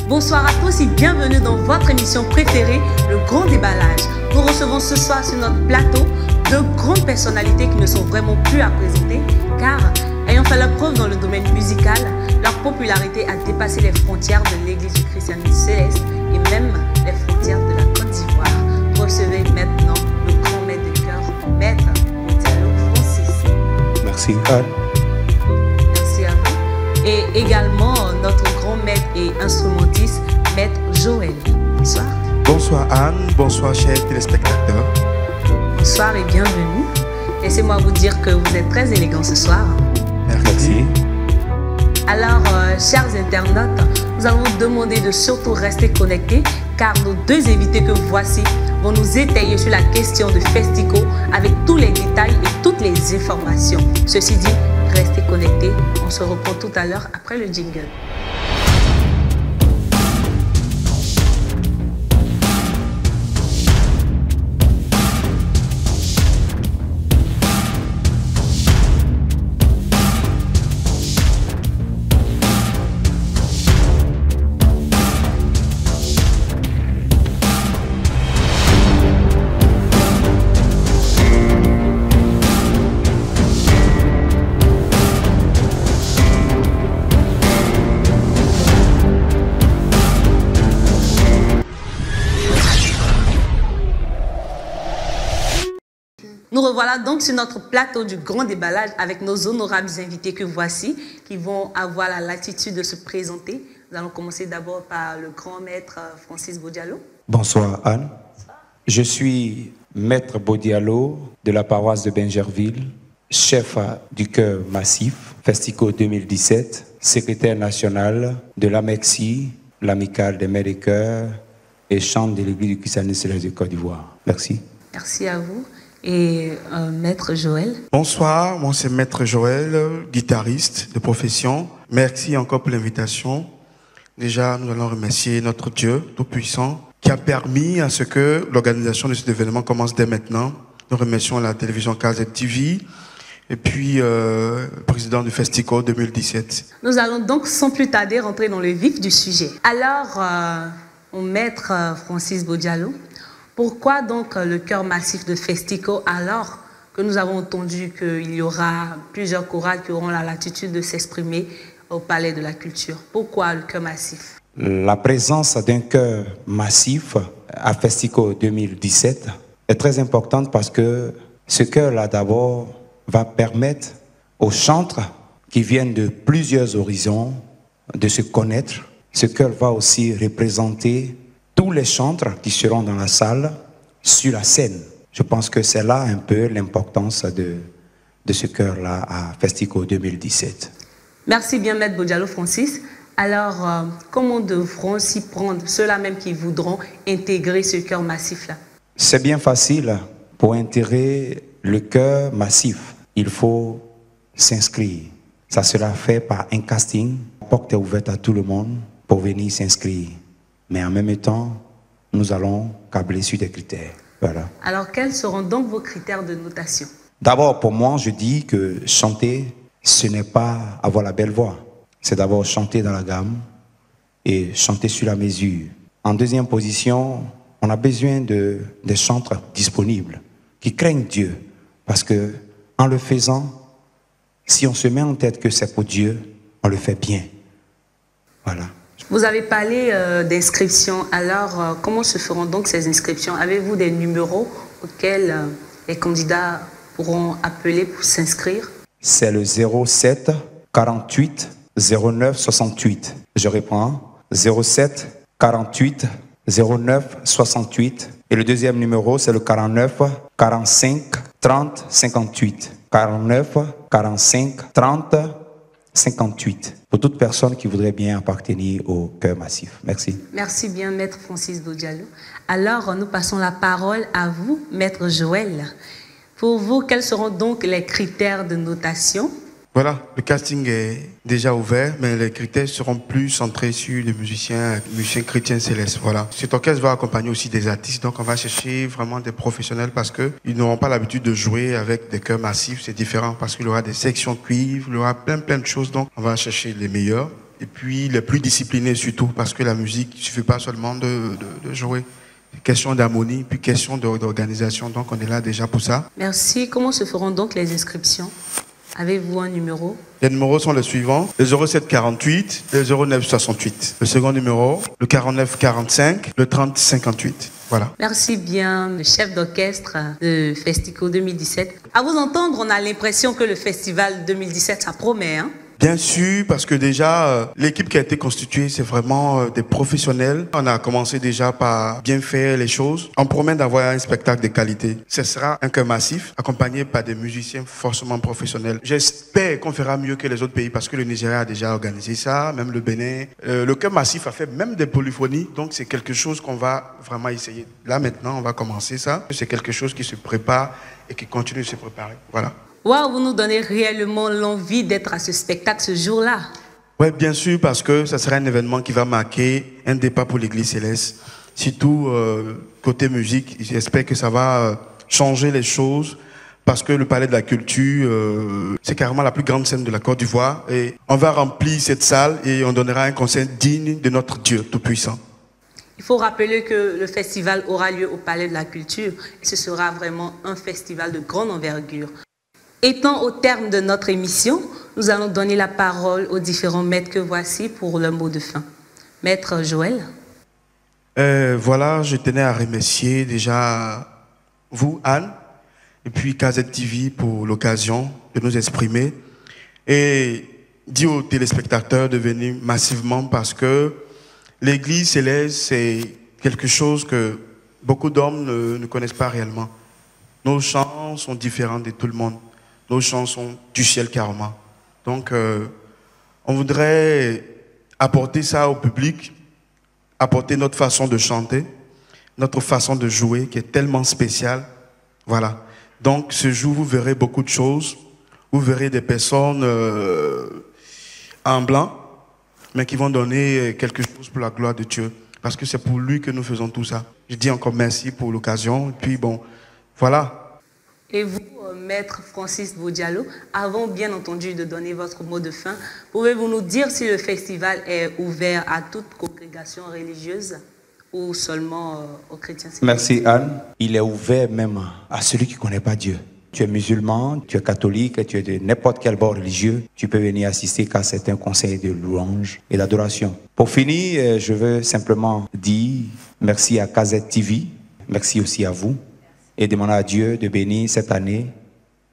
Bonsoir à tous et bienvenue dans votre émission préférée, Le Grand Déballage. Nous recevons ce soir sur notre plateau de grandes personnalités qui ne sont vraiment plus à présenter car, ayant fait leur preuve dans le domaine musical, leur popularité a dépassé les frontières de l'Église du christianisme céleste et même les frontières de la Côte d'Ivoire. Recevez maintenant le grand maître de cœur, Maître Bodialo Francis. Merci Anne. Merci à vous. Et également notre grand maître et instrumentiste, Maître Joël. Bonsoir. Bonsoir Anne, bonsoir chers téléspectateurs. Bonsoir et bienvenue. Laissez-moi vous dire que vous êtes très élégants ce soir. Merci. Alors, chers internautes, nous allons vous demander de surtout rester connectés car nos deux invités que voici vont nous étayer sur la question de Festico avec tous les détails et toutes les informations. Ceci dit, restez connectés. On se reprend tout à l'heure après le jingle. Nous revoilà donc sur notre plateau du grand déballage avec nos honorables invités que voici, qui vont avoir la latitude de se présenter. Nous allons commencer d'abord par le grand maître Francis Bodialo. Bonsoir Anne. Je suis Maître Bodialo de la paroisse de Benjerville, chef du chœur massif, Festico 2017, secrétaire national de l'AMEXI, l'amicale des maîtres de chœur et chant de l'Église du christianisme céleste de Côte d'Ivoire. Merci. Merci à vous. Et Maître Joël. Bonsoir, moi c'est Maître Joël, guitariste de profession. Merci encore pour l'invitation. Déjà, nous allons remercier notre Dieu Tout-Puissant qui a permis à ce que l'organisation de cet événement commence dès maintenant. Nous remercions la télévision KZ TV et puis le président du Festico 2017. Nous allons donc sans plus tarder rentrer dans le vif du sujet. Alors, mon Maître Francis Bodialo, pourquoi donc le chœur massif de Festico alors que nous avons entendu qu'il y aura plusieurs chorales qui auront la latitude de s'exprimer au Palais de la Culture? Pourquoi le chœur massif? La présence d'un chœur massif à Festico 2017 est très importante parce que ce chœur-là d'abord va permettre aux chantres qui viennent de plusieurs horizons de se connaître. Ce chœur va aussi représenter tous les chantres qui seront dans la salle, sur la scène. Je pense que c'est là un peu l'importance de ce chœur-là à Festico 2017. Merci bien, Maître Bodialo Francis. Alors, comment devront s'y prendre ceux-là même qui voudront intégrer ce chœur massif-là? C'est bien facile. Pour intégrer le chœur massif, il faut s'inscrire. Ça sera fait par un casting. La porte est ouverte à tout le monde pour venir s'inscrire. Mais en même temps, nous allons câbler sur des critères. Voilà. Alors, quels seront donc vos critères de notation? D'abord, pour moi, je dis que chanter, ce n'est pas avoir la belle voix. C'est d'abord chanter dans la gamme et chanter sur la mesure. En deuxième position, on a besoin des chantres disponibles, qui craignent Dieu. Parce que en le faisant, si on se met en tête que c'est pour Dieu, on le fait bien. Voilà. Vous avez parlé d'inscriptions. Alors, comment se feront donc ces inscriptions? Avez-vous des numéros auxquels les candidats pourront appeler pour s'inscrire? C'est le 07 48 09 68. Je reprends. 07 48 09 68. Et le deuxième numéro, c'est le 49 45 30 58. 49 45 30 58. Pour toute personne qui voudrait bien appartenir au chœur massif. Merci. Merci bien, Maître Francis Bodialo. Alors, nous passons la parole à vous, Maître Joël. Pour vous, quels seront donc les critères de notation? Voilà, le casting est déjà ouvert, mais les critères seront plus centrés sur les musiciens chrétiens célestes. Voilà. Cet orchestre va accompagner aussi des artistes, donc on va chercher vraiment des professionnels parce qu'ils n'auront pas l'habitude de jouer avec des chœurs massifs, c'est différent parce qu'il y aura des sections cuivres, il y aura plein de choses, donc on va chercher les meilleurs. et puis les plus disciplinés surtout, parce que la musique, il ne suffit pas seulement de jouer. Question d'harmonie, puis question d'organisation. Donc, on est là déjà pour ça. Merci. Comment se feront donc les inscriptions? Avez-vous un numéro? Les numéros sont les suivants. Le 0748, le 0968. Le second numéro, le 4945, le 3058. Voilà. Merci bien, le chef d'orchestre de Festico 2017. À vous entendre, on a l'impression que le festival 2017, ça promet, hein? Bien sûr, parce que déjà, l'équipe qui a été constituée, c'est vraiment des professionnels. On a commencé déjà par bien faire les choses. On promet d'avoir un spectacle de qualité. Ce sera un chœur massif, accompagné par des musiciens forcément professionnels. J'espère qu'on fera mieux que les autres pays, parce que le Nigeria a déjà organisé ça, même le Bénin. Le chœur massif a fait même des polyphonies, donc c'est quelque chose qu'on va vraiment essayer. Là, maintenant, on va commencer ça. C'est quelque chose qui se prépare et qui continue de se préparer. Voilà. Wow, vous nous donnez réellement l'envie d'être à ce spectacle ce jour-là. Oui, bien sûr, parce que ça sera un événement qui va marquer un départ pour l'Église céleste. Surtout côté musique, j'espère que ça va changer les choses, parce que le Palais de la Culture, c'est carrément la plus grande scène de la Côte d'Ivoire. Et on va remplir cette salle et on donnera un concert digne de notre Dieu Tout-Puissant. Il faut rappeler que le festival aura lieu au Palais de la Culture et ce sera vraiment un festival de grande envergure. Étant au terme de notre émission, nous allons donner la parole aux différents maîtres que voici pour le mot de fin. Maître Joël. Voilà, je tenais à remercier déjà vous, Anne, et puis KZ TV pour l'occasion de nous exprimer et dire aux téléspectateurs de venir massivement, parce que l'Église céleste, c'est quelque chose que beaucoup d'hommes ne connaissent pas réellement. Nos chants sont différents de tout le monde. Nos chants sont du ciel carrément. Donc, on voudrait apporter ça au public, apporter notre façon de chanter, notre façon de jouer qui est tellement spéciale. Voilà. Donc, ce jour, vous verrez beaucoup de choses. Vous verrez des personnes en blanc, mais qui vont donner quelque chose pour la gloire de Dieu. Parce que c'est pour lui que nous faisons tout ça. Je dis encore merci pour l'occasion. Et puis, bon, voilà. Et vous, Maître Francis Bodialo, avant bien entendu de donner votre mot de fin, pouvez-vous nous dire si le festival est ouvert à toute congrégation religieuse ou seulement aux chrétiens? Merci Anne. Il est ouvert même à celui qui ne connaît pas Dieu. Tu es musulman, tu es catholique, tu es de n'importe quel bord religieux, tu peux venir assister car c'est un conseil de louange et d'adoration. Pour finir, je veux simplement dire merci à KZ TV, merci aussi à vous et demander à Dieu de bénir cette année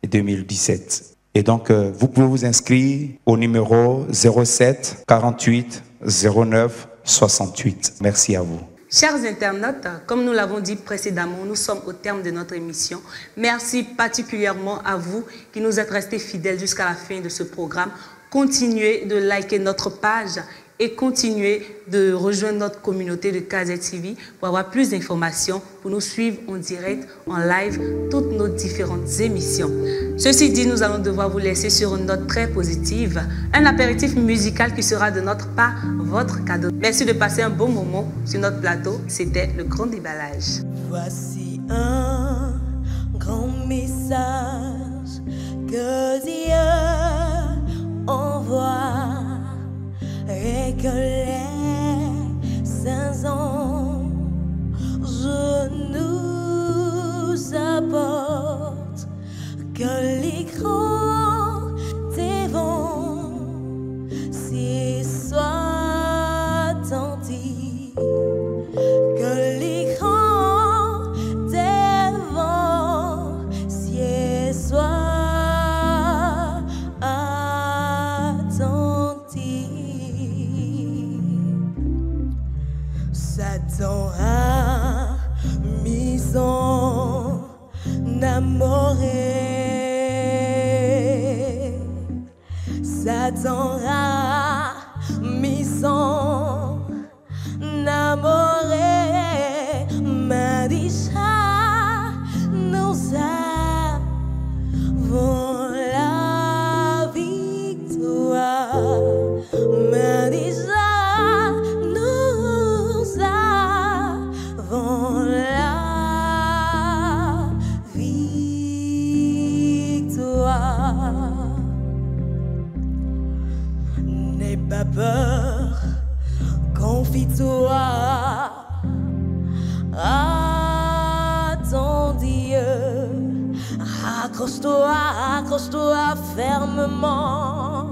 2017. Et donc, vous pouvez vous inscrire au numéro 07 48 09 68. Merci à vous. Chers internautes, comme nous l'avons dit précédemment, nous sommes au terme de notre émission. Merci particulièrement à vous qui nous êtes restés fidèles jusqu'à la fin de ce programme. Continuez de liker notre page et continuez de rejoindre notre communauté de KZ TV pour avoir plus d'informations, pour nous suivre en direct, en live, toutes nos différentes émissions. Ceci dit, nous allons devoir vous laisser sur une note très positive, un apéritif musical qui sera de notre part votre cadeau. Merci de passer un bon moment sur notre plateau. C'était le grand déballage. Voici un grand message que Dieu envoie. Et que les saints anges nous apportent, que les grands démons s'y soient attentifs, que les grands démons s'y soient Satan a mis en amoureux. Satan a mis en amoureux. Marisha, nous avons la victoire. Marisha, victoire à ton Dieu. Accroche-toi fermement.